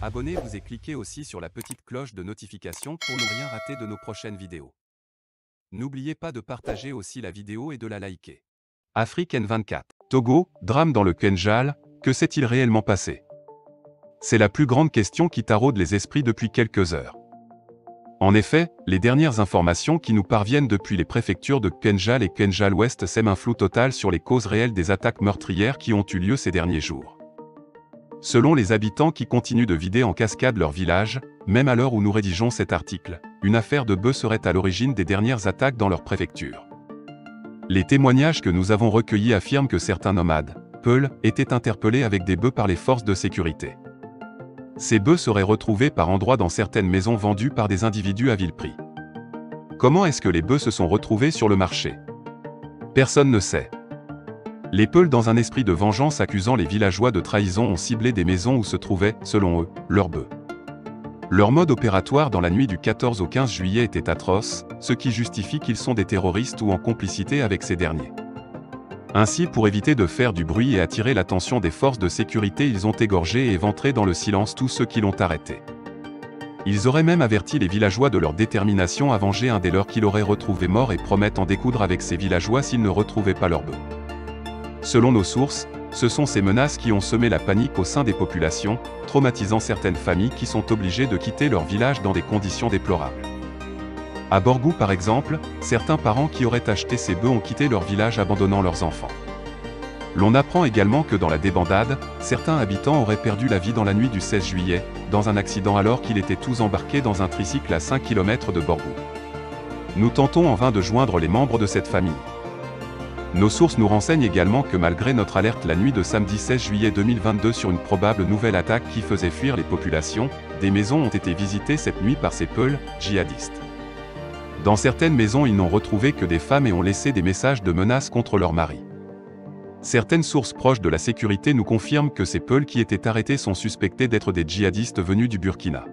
Abonnez-vous et cliquez aussi sur la petite cloche de notification pour ne rien rater de nos prochaines vidéos. N'oubliez pas de partager aussi la vidéo et de la liker. Afrique N24. Togo, drame dans le Kenjal, que s'est-il réellement passé? C'est la plus grande question qui taraude les esprits depuis quelques heures. En effet, les dernières informations qui nous parviennent depuis les préfectures de Kenjal et Kenjal-Ouest sèment un flou total sur les causes réelles des attaques meurtrières qui ont eu lieu ces derniers jours. Selon les habitants qui continuent de vider en cascade leur village, même à l'heure où nous rédigeons cet article, une affaire de bœufs serait à l'origine des dernières attaques dans leur préfecture. Les témoignages que nous avons recueillis affirment que certains nomades, Peuls, étaient interpellés avec des bœufs par les forces de sécurité. Ces bœufs seraient retrouvés par endroits dans certaines maisons vendues par des individus à vil prix. Comment est-ce que les bœufs se sont retrouvés sur le marché? Personne ne sait. Les Peuls, dans un esprit de vengeance accusant les villageois de trahison, ont ciblé des maisons où se trouvaient, selon eux, leurs bœufs. Leur mode opératoire dans la nuit du 14 au 15 juillet était atroce, ce qui justifie qu'ils sont des terroristes ou en complicité avec ces derniers. Ainsi, pour éviter de faire du bruit et attirer l'attention des forces de sécurité, ils ont égorgé et éventré dans le silence tous ceux qui l'ont arrêté. Ils auraient même averti les villageois de leur détermination à venger un des leurs qu'ils auraient retrouvé mort et promettent en découdre avec ces villageois s'ils ne retrouvaient pas leurs bœufs. Selon nos sources, ce sont ces menaces qui ont semé la panique au sein des populations, traumatisant certaines familles qui sont obligées de quitter leur village dans des conditions déplorables. À Borgou par exemple, certains parents qui auraient acheté ces bœufs ont quitté leur village abandonnant leurs enfants. L'on apprend également que dans la débandade, certains habitants auraient perdu la vie dans la nuit du 16 juillet, dans un accident alors qu'ils étaient tous embarqués dans un tricycle à 5 km de Borgou. Nous tentons en vain de joindre les membres de cette famille. Nos sources nous renseignent également que malgré notre alerte la nuit de samedi 16 juillet 2022 sur une probable nouvelle attaque qui faisait fuir les populations, des maisons ont été visitées cette nuit par ces Peuls, djihadistes. Dans certaines maisons, ils n'ont retrouvé que des femmes et ont laissé des messages de menaces contre leurs maris. Certaines sources proches de la sécurité nous confirment que ces Peuls qui étaient arrêtés sont suspectés d'être des djihadistes venus du Burkina.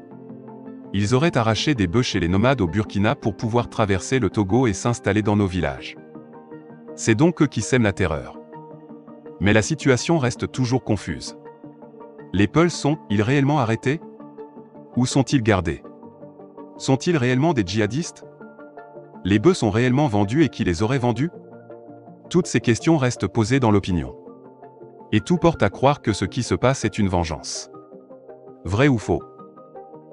Ils auraient arraché des bœufs chez les nomades au Burkina pour pouvoir traverser le Togo et s'installer dans nos villages. C'est donc eux qui sèment la terreur. Mais la situation reste toujours confuse. Les Peuls sont-ils réellement arrêtés? Où sont-ils gardés? Sont-ils réellement des djihadistes? Les bœufs sont réellement vendus et qui les aurait vendus? Toutes ces questions restent posées dans l'opinion. Et tout porte à croire que ce qui se passe est une vengeance. Vrai ou faux?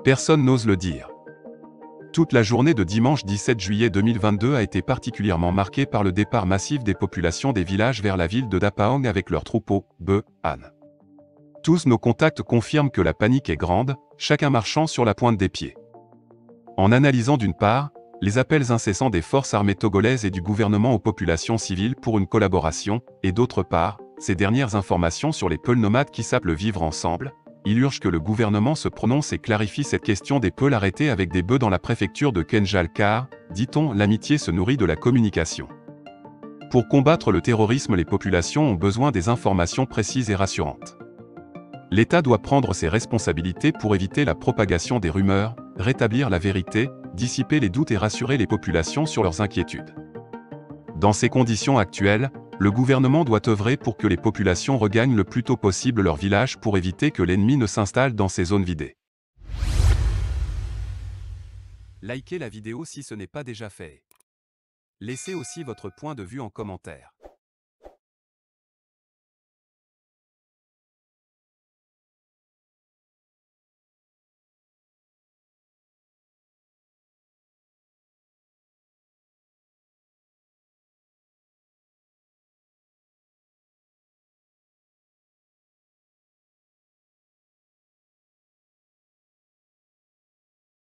Personne n'ose le dire. Toute la journée de dimanche 17 juillet 2022 a été particulièrement marquée par le départ massif des populations des villages vers la ville de Dapaong avec leurs troupeaux, bœufs, ânes. Tous nos contacts confirment que la panique est grande, chacun marchant sur la pointe des pieds. En analysant d'une part, les appels incessants des forces armées togolaises et du gouvernement aux populations civiles pour une collaboration, et d'autre part, ces dernières informations sur les Peuls nomades qui sapent le vivre ensemble, il urge que le gouvernement se prononce et clarifie cette question des Peuls arrêtés avec des bœufs dans la préfecture de Kenjal car, dit-on, l'amitié se nourrit de la communication. Pour combattre le terrorisme, les populations ont besoin des informations précises et rassurantes. L'État doit prendre ses responsabilités pour éviter la propagation des rumeurs, rétablir la vérité, dissiper les doutes et rassurer les populations sur leurs inquiétudes. Dans ces conditions actuelles, le gouvernement doit œuvrer pour que les populations regagnent le plus tôt possible leur village pour éviter que l'ennemi ne s'installe dans ces zones vidées. Likez la vidéo si ce n'est pas déjà fait. Laissez aussi votre point de vue en commentaire.